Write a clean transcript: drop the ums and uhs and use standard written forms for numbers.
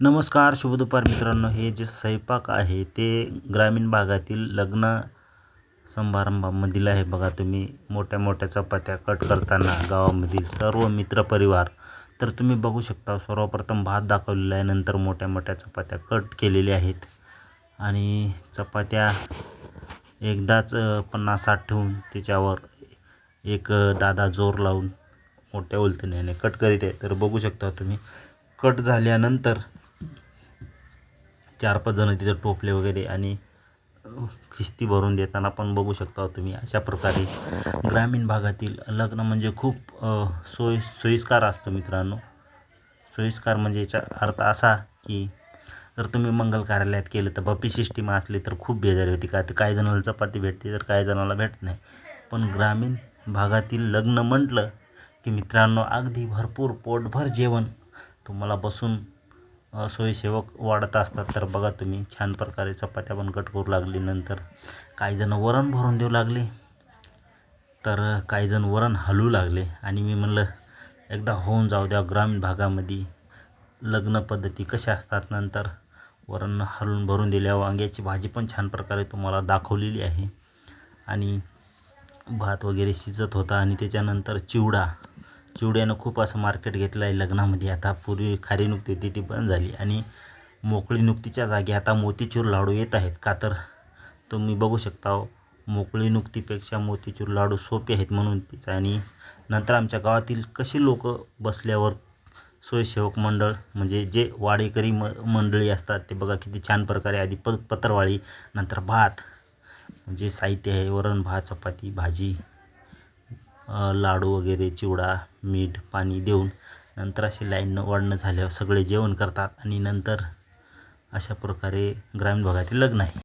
नमस्कार, शुभ दुपार मित्रांनो. हे जे स्वयंपाक आहे ते ग्रामीण भागातील लग्न समारंभामधील आहे. बघा तुम्ही मोठ्या मोठ्या चपात्या कट करताना गावामधील सर्व मित्रपरिवार. तर तुम्ही बघू शकता, सर्वप्रथम भात दाखवलेला आहे, नंतर मोठ्या मोठ्या चपात्या कट केलेल्या आहेत आणि चपात्या एकदाच 50-60 ठेवून त्याच्यावर एक दादा जोर लावून मोठ्या उलथण्याने कट करीत आहे. तर बघू शकता तुम्ही, कट झाल्यानंतर 4-5 जण तिथे टोपले वगैरे आणि खिस्ती भरून देताना पण बघू शकता तुम्ही. अशा प्रकारे ग्रामीण भागातील लग्न म्हणजे खूप सोयीस्कर असतं मित्रांनो. सोयीस्कर म्हणजे याचा अर्थ असा की जर तुम्ही मंगल कार्यालयात केलं तर बफे सिस्टीम असली तर खूप बेजारी होती. का तर काही जणाला चपाती भेटते तर काही जणाला भेटत नाही. पण ग्रामीण भागातील लग्न म्हटलं की मित्रांनो अगदी भरपूर पोटभर जेवण तुम्हाला बसून स्वयंसेवक वाढत असतात. तर बघा तुम्ही, छान प्रकारे चपात्या पण कट करू लागली. नंतर काही जण वरण भरून देऊ लागले, तर काही जण वरण हलवू लागले. आणि मी म्हणलं एकदा होऊन जाऊ द्या, ग्रामीण भागामध्ये लग्न पद्धती कशा असतात. नंतर वरण हलवून भरून दिल्यावर वांग्याची भाजी पण छान प्रकारे तुम्हाला दाखवलेली आहे आणि भात वगैरे शिजत होता. आणि त्याच्यानंतर चिवड्यानं खूप असं मार्केट घेतलं आहे लग्नामध्ये. आता पूर्वी खारी नुकती होती ती बंद झाली आणि मोकळी नुकतीच्या जागी आता मोतीचूर लाडू येत आहेत. का तर तुम्ही बघू शकता, मोकळी नुकतीपेक्षा मोतीचूर लाडू सोपे आहेत म्हणून तीच. आणि नंतर आमच्या गावातील कशी लोक बसल्यावर स्वयंसेवक मंडळ म्हणजे जे वाडेकरी मंडळी असतात ते बघा किती छान प्रकारे आधी पत्रवाळी, नंतर भात म्हणजे साहित्य आहे, वरण भात चपाती भाजी लाडू वगैरे चिवडा मीठ पाणी देऊन नंतर असे लाईननं वाढणं झाल्यावर सगळे जेवण करतात. आणि नंतर अशा प्रकारे ग्रामीण भागातील लग्न आहे.